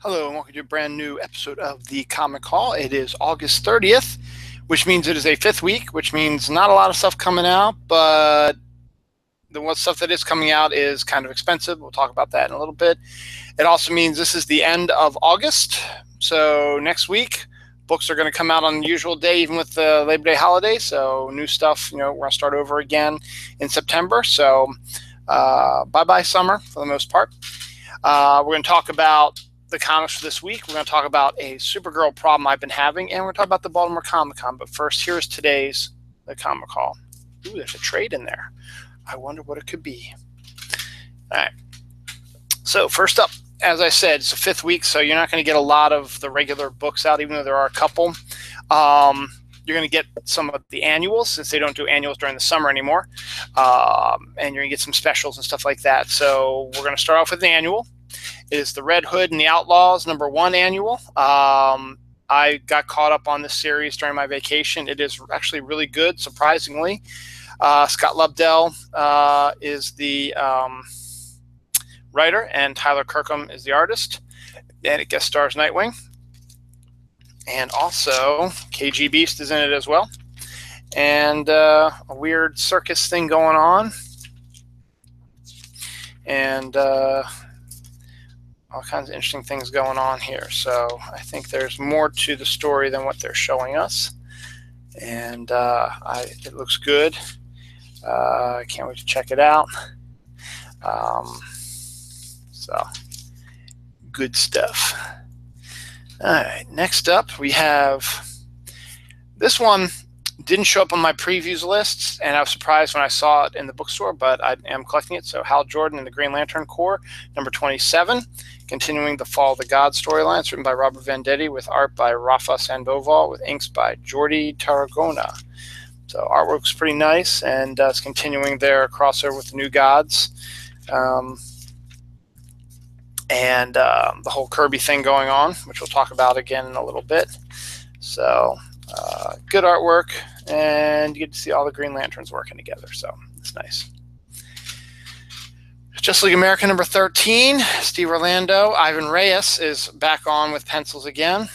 Hello and welcome to a brand new episode of the Comic Call. It is August 30th, which means it is a fifth week, which means not a lot of stuff coming out, but the one stuff that is coming out is kind of expensive. We'll talk about that in a little bit. It also means this is the end of August. So next week, books are going to come out on the usual day, even with the Labor Day holiday. So new stuff, we're going to start over again in September. So bye-bye summer for the most part. We're going to talk about the comics for this week. We're going to talk about a Supergirl problem I've been having, and we're going to talk about the Baltimore Comic Con. But first, here's today's The Comic Call. Ooh, there's a trade in there. I wonder what it could be. All right. So first up, as I said, it's the fifth week, so you're not going to get a lot of the regular books out, even though there are a couple. You're going to get some of the annuals, since they don't do annuals during the summer anymore. And you're going to get some specials and stuff like that. So we're going to start off with the annual. It is the Red Hood and the Outlaws #1 annual. I got caught up on this series during my vacation. It is actually really good, surprisingly. Scott Lobdell is the writer, and Tyler Kirkham is the artist. And it guest stars Nightwing. And also, KG Beast is in it as well. And a weird circus thing going on. And all kinds of interesting things going on here. So I think there's more to the story than what they're showing us. And it looks good. I can't wait to check it out. So good stuff. All right, next up we have this one. Didn't show up on my previews lists, and I was surprised when I saw it in the bookstore, but I am collecting it. So Hal Jordan and the Green Lantern Corps, #27, continuing the Fall of the Gods storyline. It's written by Robert Venditti with art by Rafa Sandoval with inks by Jordi Tarragona. So artwork's pretty nice, and it's continuing their crossover with the New Gods. And the whole Kirby thing going on, which we'll talk about again in a little bit. So good artwork, and you get to see all the Green Lanterns working together, so it's nice. Justice League America #13, Steve Orlando. Ivan Reyes is back on with pencils again.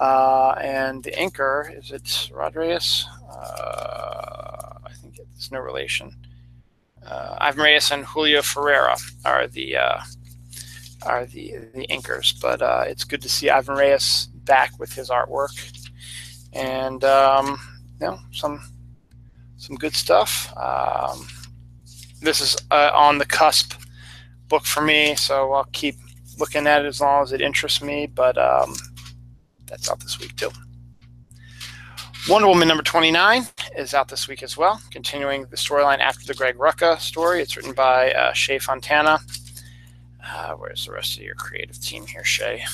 And the inker, is it Rod Reyes? I think it's no relation. Ivan Reyes and Julio Ferreira are the inkers, but it's good to see Ivan Reyes back with his artwork. And some good stuff. This is on the cusp book for me, so I'll keep looking at it as long as it interests me. But that's out this week too. Wonder Woman #29 is out this week as well, continuing the storyline after the Greg Rucka story. It's written by Shea Fontana. Where's the rest of your creative team here, Shea?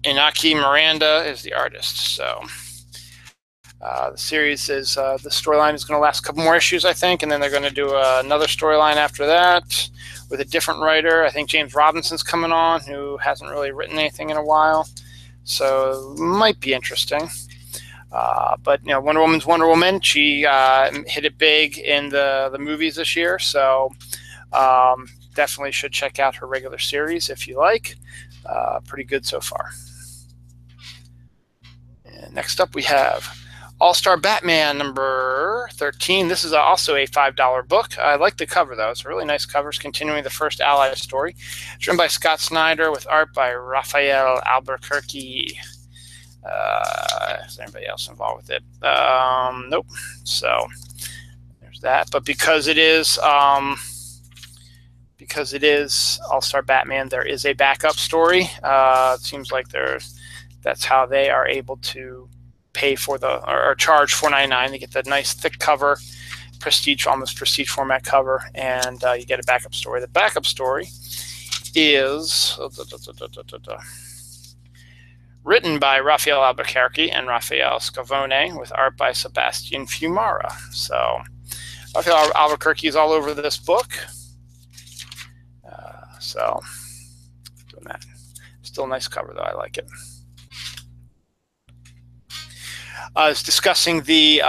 Inaki Miranda is the artist. So the series is the storyline is going to last a couple more issues, I think, and then they're going to do another storyline after that with a different writer. I think James Robinson's coming on, who hasn't really written anything in a while, so might be interesting. But Wonder Woman's Wonder Woman. She hit it big in the movies this year, so definitely should check out her regular series if you like. Pretty good so far. And next up we have All-Star Batman #13. This is also a $5 book. I like the cover, though. It's a really nice cover. It's continuing the first Allied story. It's written by Scott Snyder with art by Raphael Albuquerque. Is anybody else involved with it? Nope. So there's that. But because it is All-Star Batman, there is a backup story. It seems like that's how they are able to pay for or charge $4.99. They get the nice thick cover, almost prestige format cover, and you get a backup story. The backup story is written by Raphael Albuquerque and Raphael Scavone with art by Sebastian Fumara. So Raphael Albuquerque is all over this book. So doing that. Still a nice cover, though. I like it. I was discussing the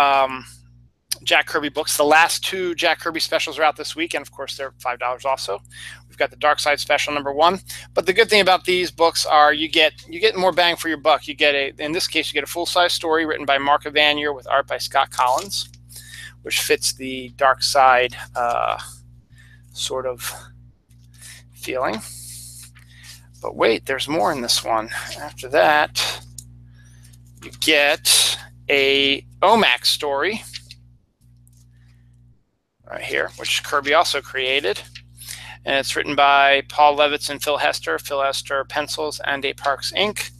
Jack Kirby books. The last two Jack Kirby specials are out this week, and of course they're $5 also. We've We've got the Dark Side Special #1. But the good thing about these books are you get more bang for your buck. You get in this case, you get a full-size story written by Mark Evanier with art by Scott Collins, which fits the Dark Side sort of feeling. But wait, there's more in this one. After that, you get a OMAC story right here, which Kirby also created. And it's written by Paul Levitz and Phil Hester. Phil Hester pencils and A Parks inks.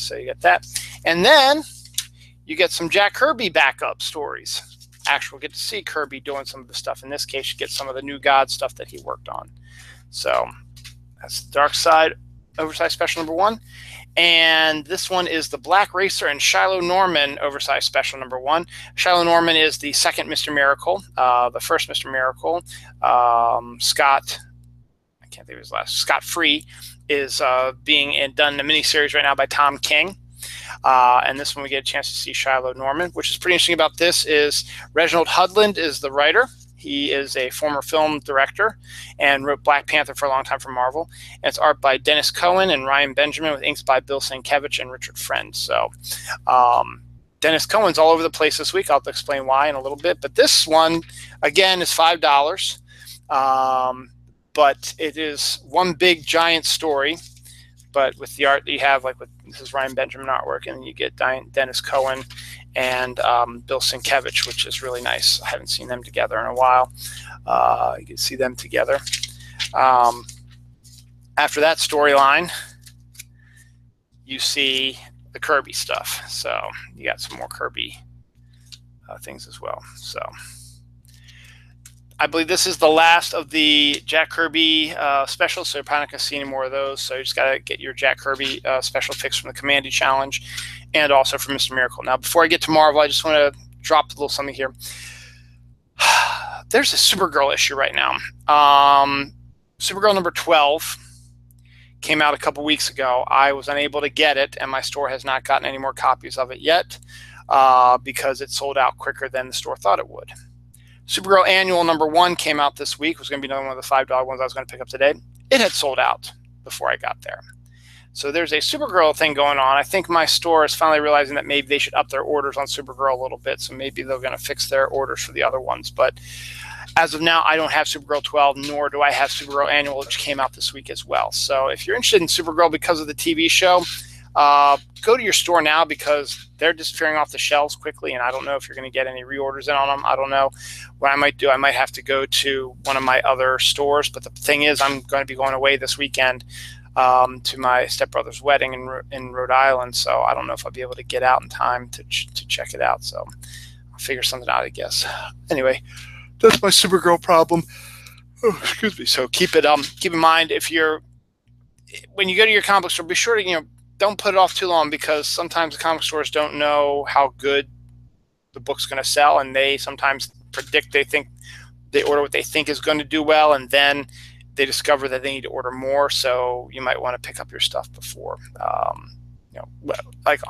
So you get that. And then you get some Jack Kirby backup stories. Actually, we'll get to see Kirby doing some of the stuff. In this case, you get some of the New God stuff that he worked on. So that's the Dark Side Oversized Special #1. And this one is the Black Racer and Shiloh Norman Oversized Special #1. Shiloh Norman is the second Mr. Miracle. The first Mr. Miracle, Scott, I can't think of his last, Scott Free, is being done in a miniseries right now by Tom King. And this one we get a chance to see Shiloh Norman. Which is pretty interesting about this is Reginald Hudlin is the writer. He is a former film director and wrote Black Panther for a long time for Marvel. And it's art by Dennis Cohen and Ryan Benjamin with inks by Bill Sienkiewicz and Richard Friend. So Dennis Cohen's all over the place this week. I'll explain why in a little bit. But this one, again, is $5. But it is one big giant story. But with the art that you have, like with this is Ryan Benjamin artwork, and you get Dennis Cohen and Bill Sienkiewicz, which is really nice. I haven't seen them together in a while. You can see them together. After that storyline, you see the Kirby stuff. So you got some more Kirby things as well. So I believe this is the last of the Jack Kirby specials, so you're probably not going to see any more of those. So you just got to get your Jack Kirby special fix from the Commandy Challenge and also from Mr. Miracle. Now, before I get to Marvel, I just want to drop a little something here. There's a Supergirl issue right now. Supergirl #12 came out a couple weeks ago. I was unable to get it, and my store has not gotten any more copies of it yet because it sold out quicker than the store thought it would. Supergirl Annual #1 came out this week. It was going to be another one of the $5 ones I was going to pick up today. It had sold out before I got there. So there's a Supergirl thing going on. I think my store is finally realizing that maybe they should up their orders on Supergirl a little bit. So maybe they're going to fix their orders for the other ones. But as of now, I don't have Supergirl 12, nor do I have Supergirl Annual, which came out this week as well. So if you're interested in Supergirl because of the TV show, go to your store now because they're disappearing off the shelves quickly, and I don't know if you're going to get any reorders in on them. I don't know. What I might do, I might have to go to one of my other stores, but the thing is I'm going to be going away this weekend to my stepbrother's wedding in Rhode Island, so I don't know if I'll be able to get out in time to check it out, so I'll figure something out, I guess. Anyway, that's my Supergirl problem. Oh, excuse me. So keep in mind when you go to your comic book store, be sure to, don't put it off too long because sometimes the comic stores don't know how good the book's going to sell, and they sometimes predict, they order what they think is going to do well, and then they discover that they need to order more. So you might want to pick up your stuff before, like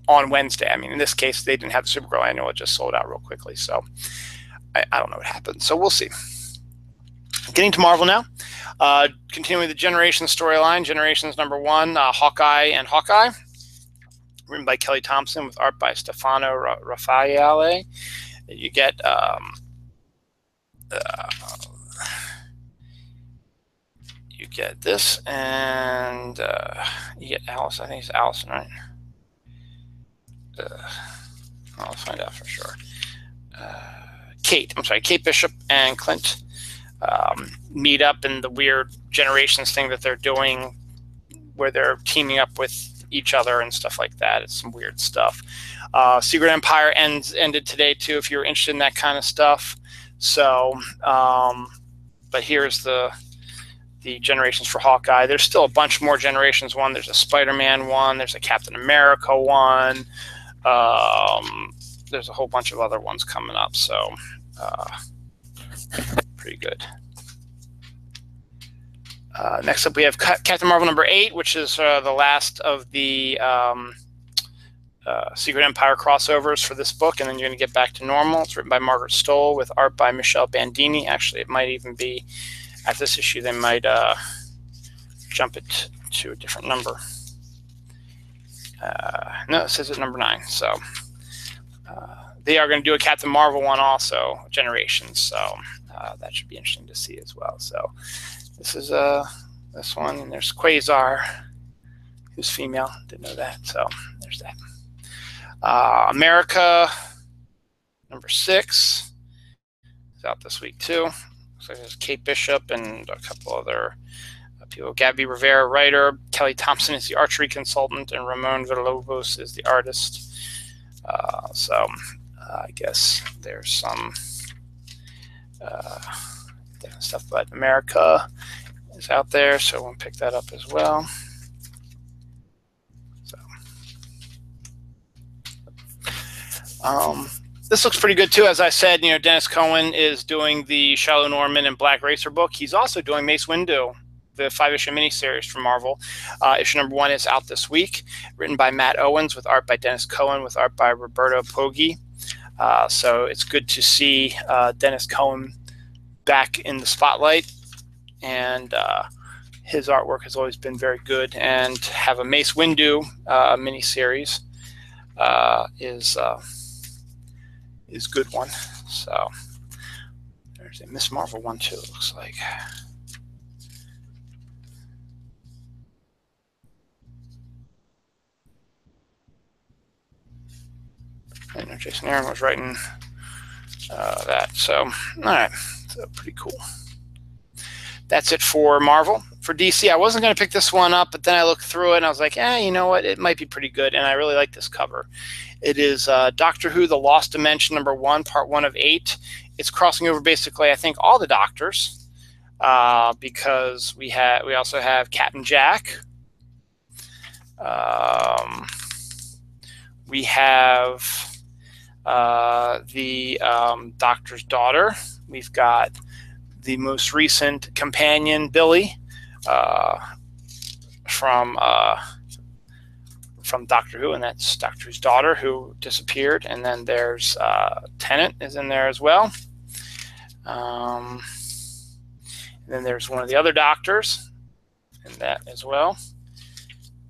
on Wednesday. I mean, in this case, they didn't have the Supergirl Annual; it just sold out real quickly. So I don't know what happened. So we'll see. Getting to Marvel now. Continuing the Generations storyline, Generations #1, Hawkeye and Hawkeye, written by Kelly Thompson with art by Stefano Raffaele. You get this, and you get Alice. I think it's Allison, right? I'll find out for sure. Kate Bishop and Clint meet up in the weird Generations thing that they're doing where they're teaming up with each other and stuff like that. It's some weird stuff. Secret Empire ended today too, if you're interested in that kind of stuff. So, but here's the Generations for Hawkeye. There's still a bunch more Generations one. There's a Spider-Man one. There's a Captain America one. There's a whole bunch of other ones coming up. So, pretty good. Next up, we have Captain Marvel #8, which is the last of the Secret Empire crossovers for this book, and then you're going to get back to normal. It's written by Margaret Stoll with art by Michelle Bandini. Actually, it might even be After this issue, they might jump it to a different number. No, it says at number 9. So they are going to do a Captain Marvel one also, Generations. So that should be interesting to see as well. So this is this one, and there's Quasar, who's female. Didn't know that. So there's that. America, number 6, is out this week too. Looks like there's Kate Bishop and a couple other people. Gabby Rivera, writer. Kelly Thompson is the archery consultant, and Ramon Villalobos is the artist. So I guess there's some different stuff, but America is out there, so we'll pick that up as well. So this looks pretty good too. As I said, Dennis Cohen is doing the Shiloh Norman and Black Racer book. He's also doing Mace Windu, the 5-issue miniseries from Marvel. Issue number 1 is out this week, written by Matt Owens with art by Dennis Cohen with art by Roberto Poggi. So it's good to see Dennis Cohen back in the spotlight, and his artwork has always been very good. And have a Mace Windu miniseries is good one. So there's a Miss Marvel one too, it looks like. I know Jason Aaron was writing that. So, all right. So, pretty cool. That's it for Marvel. For DC, I wasn't going to pick this one up, but then I looked through it and I was like, you know what? It might be pretty good. And I really like this cover. It is Doctor Who, The Lost Dimension, number 1, part 1 of 8. It's crossing over basically, I think, all the Doctors, because we also have Captain Jack. We have the Doctor's daughter. We've got the most recent companion, Billy, from Doctor Who, and that's Doctor Who's daughter who disappeared. And then there's Tennant is in there as well. And then there's one of the other Doctors in that as well.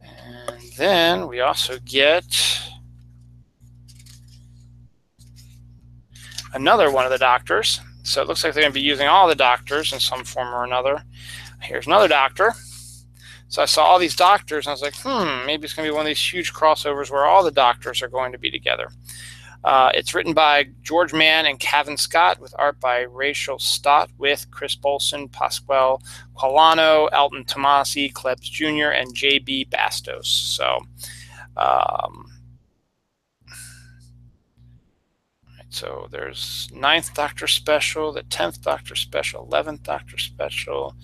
And then we also get another one of the Doctors. So it looks like they're going to be using all the Doctors in some form or another. Here's another Doctor. So I saw all these Doctors, and I was like, maybe it's going to be one of these huge crossovers where all the Doctors are going to be together. It's written by George Mann and Cavan Scott, with art by Rachel Stott, with Chris Bolson, Pasquale Qualano, Elton Tomasi, Klebs Jr., and J.B. Bastos. So, so there's 9th Doctor Special, the 10th Doctor Special, 11th Doctor Special,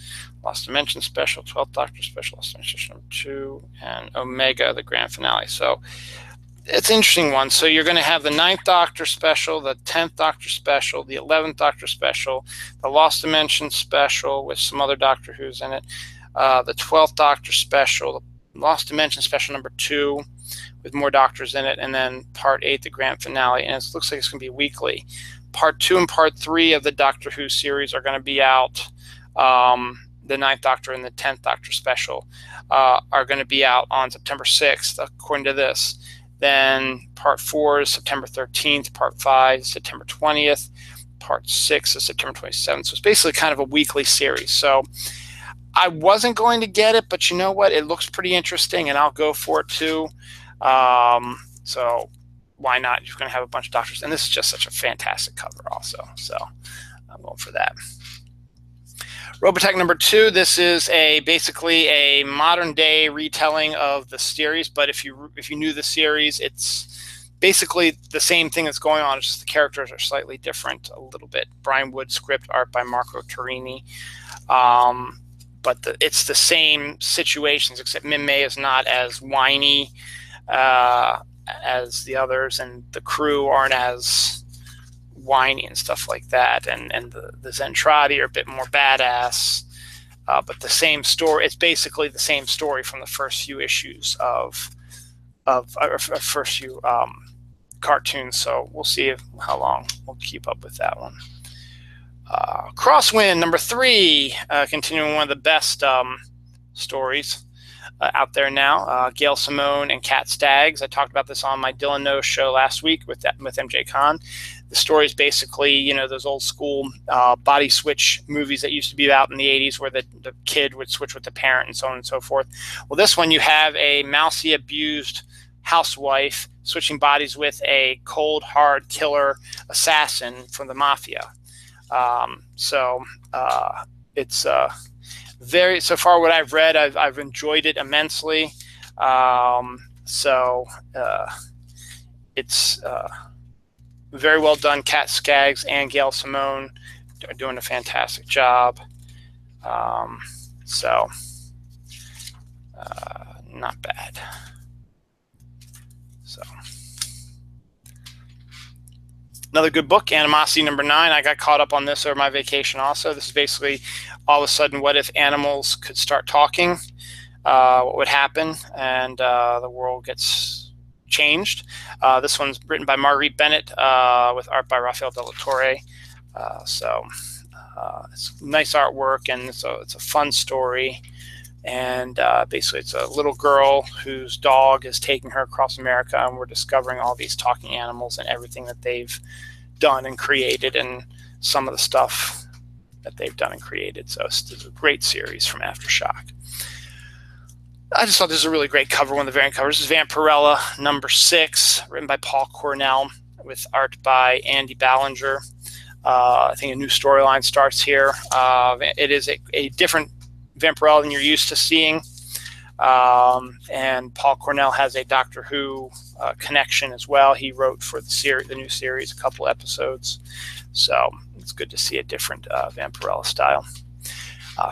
Lost Dimension Special, 12th Doctor Special, Lost Dimension number 2, and Omega, the grand finale. So it's an interesting one. So you're going to have the 9th Doctor Special, the 10th Doctor Special, the 11th Doctor Special, the Lost Dimension Special with some other Doctor Who's in it, the 12th Doctor Special, the Lost Dimension Special number 2, with more Doctors in it, and then part 8, the grand finale, and it looks like it's going to be weekly. Part 2 and part 3 of the Doctor Who series are going to be out. The 9th Doctor and the 10th Doctor Special are going to be out on September 6th, according to this. Then part 4 is September 13th, part 5 is September 20th, part 6 is September 27th. So it's basically kind of a weekly series. So I wasn't going to get it, but you know what? It looks pretty interesting, and I'll go for it too. So why not? You're going to have a bunch of Doctors, and this is just such a fantastic cover also. So I'm going for that. Robotech number 2. This is basically a modern day retelling of the series, but if you knew the series, it's basically the same thing that's going on. It's just the characters are slightly different a little bit. Brian Wood script, art by Marco Turini. But it's the same situations, except Min-May is not as whiny as the others, and the crew aren't as whiny and stuff like that, and the Zentradi are a bit more badass, but the same story. It's basically the same story from the first few issues of first few cartoons. So we'll see how long we'll keep up with that one. Crosswind, number 3, continuing one of the best stories out there now. Gail Simone and Kat Staggs. I talked about this on my Dylan Knows show last week with MJ Khan. The story is basically, you know, those old school body switch movies that used to be out in the 80s where the kid would switch with the parent and so on and so forth. Well, this one you have a mousy, abused housewife switching bodies with a cold, hard killer assassin from the mafia. It's very, so far what I've read, I've enjoyed it immensely. It's very well done. Kat Skaggs and Gail Simone are doing a fantastic job. Not bad. So another good book, Animosity number 9. I got caught up on this over my vacation also. This is basically all of a sudden what if animals could start talking, what would happen, and the world gets changed. This one's written by Marguerite Bennett with art by Rafael de la Torre. It's nice artwork, and it's a fun story. And basically it's a little girl whose dog is taking her across America, and we're discovering all these talking animals and everything that they've done and created, and some of the stuff that they've done and created. So it's a great series from Aftershock. I just thought this was a really great cover, one of the variant covers. This is Vampirella number 6, written by Paul Cornell with art by Andy Ballinger. I think a new storyline starts here. It is a different Vampirella than you're used to seeing. And Paul Cornell has a Doctor Who connection as well. He wrote for the new series, a couple episodes. So it's good to see a different Vampirella style.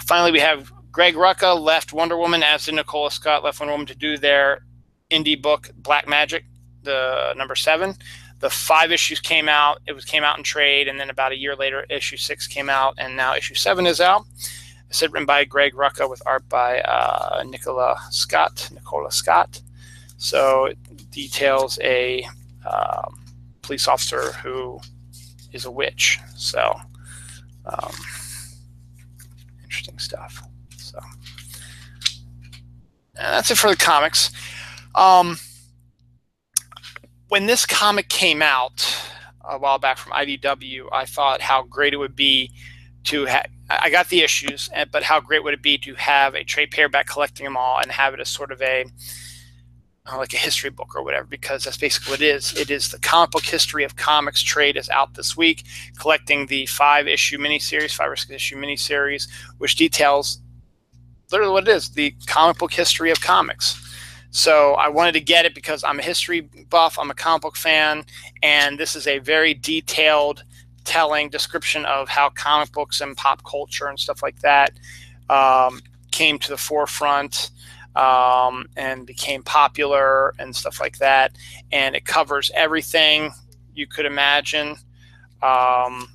Finally, we have Greg Rucka left Wonder Woman, as did Nicola Scott left Wonder Woman, to do their indie book Black Magic, the number 7. The 5 issues came out. It came out in trade, and then about a year later, issue 6 came out, and now issue 7 is out. I said written by Greg Rucka with art by Nicola Scott. So it details a police officer who is a witch. So interesting stuff. So and that's it for the comics. When this comic came out a while back from IDW, I thought how great it would be to have. I got the issues, but how great would it be to have a trade paperback collecting them all and have it as sort of a like a history book or whatever, because that's basically what it is. It is the Comic Book History of Comics trade is out this week, collecting the 5-issue miniseries, 5 or 6 issue miniseries, which details literally what it is, the comic book history of comics. So I wanted to get it because I'm a history buff, I'm a comic book fan, and this is a very detailed telling description of how comic books and pop culture and stuff like that came to the forefront and became popular and stuff like that. And it covers everything you could imagine and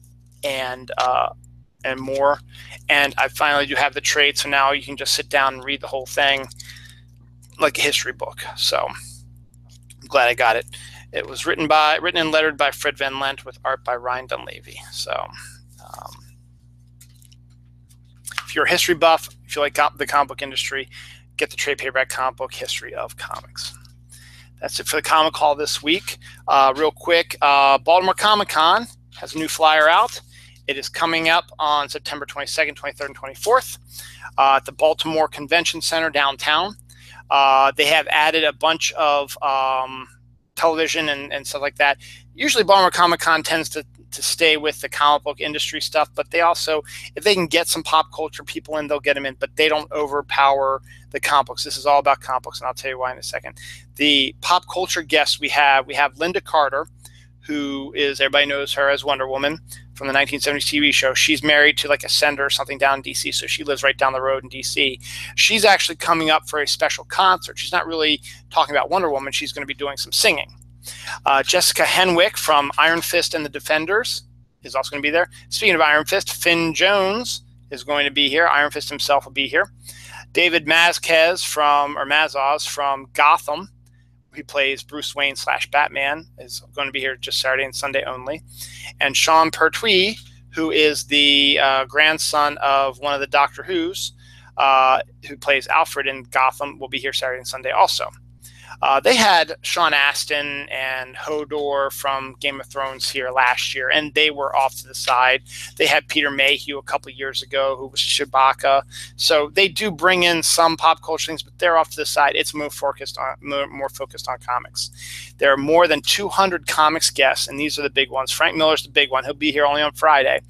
more. And I finally do have the trade, so now you can just sit down and read the whole thing like a history book. So I'm glad I got it. It was written and lettered by Fred Van Lent with art by Ryan Dunleavy. So if you're a history buff, if you like the comic book industry, get the trade paperback Comic Book History of Comics. That's it for the Comic Haul this week. Real quick, Baltimore Comic Con has a new flyer out. It is coming up on September 22nd, 23rd, and 24th at the Baltimore Convention Center downtown. They have added a bunch of television and stuff like that. Usually Baltimore Comic Con tends to stay with the comic book industry stuff, but they also, if they can get some pop culture people in, they'll get them in, but they don't overpower the comic books. This is all about comic books, and I'll tell you why in a second. The pop culture guests we have Linda Carter, who is, everybody knows her as Wonder Woman from the 1970s TV show. She's married to like a senator or something down in DC, so she lives right down the road in DC. She's actually coming up for a special concert. She's not really talking about Wonder Woman. She's going to be doing some singing. Jessica Henwick from Iron Fist and the Defenders is also going to be there. Speaking of Iron Fist, Finn Jones is going to be here. Iron Fist himself will be here. David Mazquez Mazoz from Gotham, he plays Bruce Wayne / Batman, is going to be here just Saturday and Sunday only. And Sean Pertwee who is the grandson of one of the Doctor Who's, who plays Alfred in Gotham, will be here Saturday and Sunday also. They had Sean Astin and Hodor from Game of Thrones here last year, and they were off to the side. They had Peter Mayhew a couple years ago, who was Chewbacca. So they do bring in some pop culture things, but they're off to the side. It's more focused on comics. There are more than 200 comics guests, and these are the big ones. Frank Miller's the big one. He'll be here only on Friday,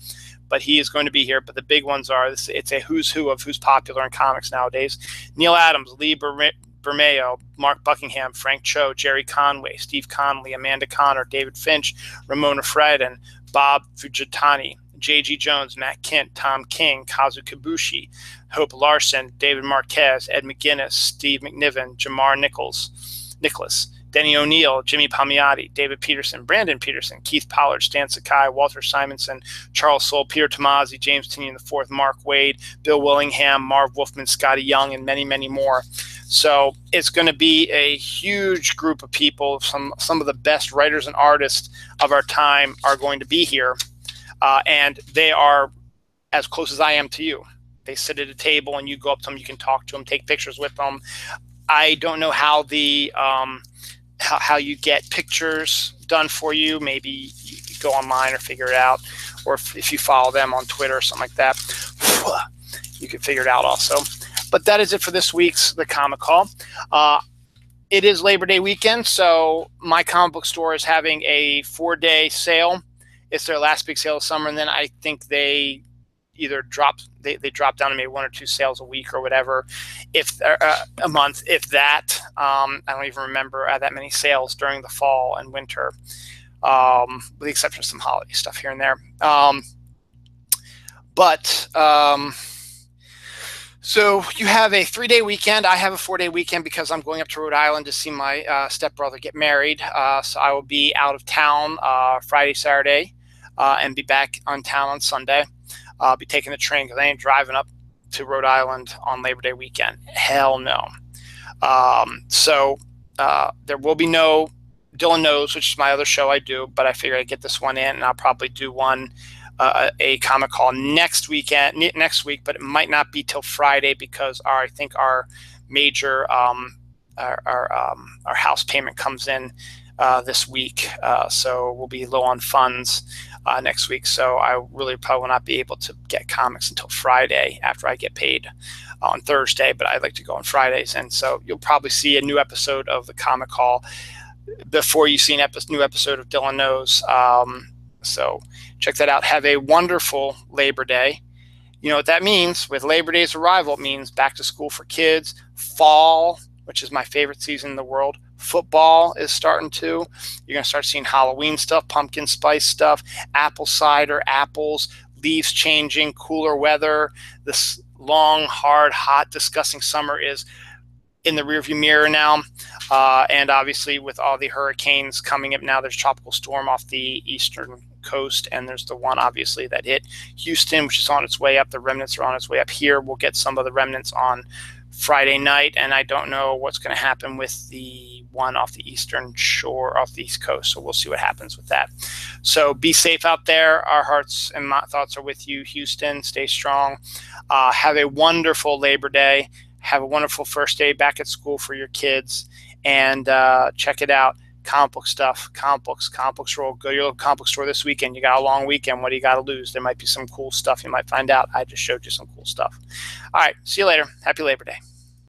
but he is going to be here. But the big ones are, it's a who's who of who's popular in comics nowadays. Neil Adams, Lee Bermeo, Mark Buckingham, Frank Cho, Jerry Conway, Steve Connolly, Amanda Connor, David Finch, Ramona Fredden, Bob Fujitani, J.G. Jones, Matt Kint, Tom King, Kazu Kibushi, Hope Larson, David Marquez, Ed McGuinness, Steve McNiven, Jamar Nicholas, Denny O'Neil, Jimmy Palmiotti, David Peterson, Brandon Peterson, Keith Pollard, Stan Sakai, Walter Simonson, Charles Soule, Peter Tomasi, James Tinian IV, Mark Wade, Bill Willingham, Marv Wolfman, Scotty Young, and many, many more. So it's going to be a huge group of people. Some of the best writers and artists of our time are going to be here, and they are as close as I am to you. They sit at a table, and you go up to them, you can talk to them, take pictures with them. I don't know how the how you get pictures done for you. Maybe you go online or figure it out, or if you follow them on Twitter or something like that, you can figure it out also. But that is it for this week's The Comic Call. It is Labor Day weekend, so my comic book store is having a 4-day sale. It's their last big sale of summer, and then I think they either drop down to maybe 1 or 2 sales a week or whatever, if a month, if that. I don't even remember that many sales during the fall and winter, with the exception of some holiday stuff here and there. So you have a 3-day weekend. I have a 4-day weekend because I'm going up to Rhode Island to see my stepbrother get married. So I will be out of town Friday, Saturday, and be back on town on Sunday. I'll be taking the train because I ain't driving up to Rhode Island on Labor Day weekend. Hell no. So there will be no Dylan Knows, which is my other show I do, but I figure I'd get this one in, and I'll probably do one, a comic call next week, but it might not be till Friday because I think our major our house payment comes in this week, so we'll be low on funds next week. So I really probably will not be able to get comics until Friday after I get paid on Thursday, but I'd like to go on Fridays, and so you'll probably see a new episode of the Comic Call before you see a new episode of Dylan Knows. So check that out. Have a wonderful Labor Day. You know what that means. With Labor Day's arrival, it means back to school for kids, fall, which is my favorite season in the world. Football is starting to. You're going to start seeing Halloween stuff, pumpkin spice stuff, apple cider, apples, leaves changing, cooler weather. This long, hard, hot, disgusting summer is in the rearview mirror now. And obviously with all the hurricanes coming up now, there's a tropical storm off the eastern coast, and there's the one obviously that hit Houston, which is on its way up. The remnants are on its way up here. We'll get some of the remnants on Friday night, and I don't know what's going to happen with the one off the eastern shore, off the east coast, so we'll see what happens with that. So be safe out there. Our hearts and my thoughts are with you, Houston. Stay strong. Have a wonderful Labor Day. Have a wonderful first day back at school for your kids, and check it out. Comic book stuff, comic books roll. Go to your local comic book store this weekend. You got a long weekend. What do you got to lose? There might be some cool stuff you might find out. I just showed you some cool stuff. All right. See you later. Happy Labor Day.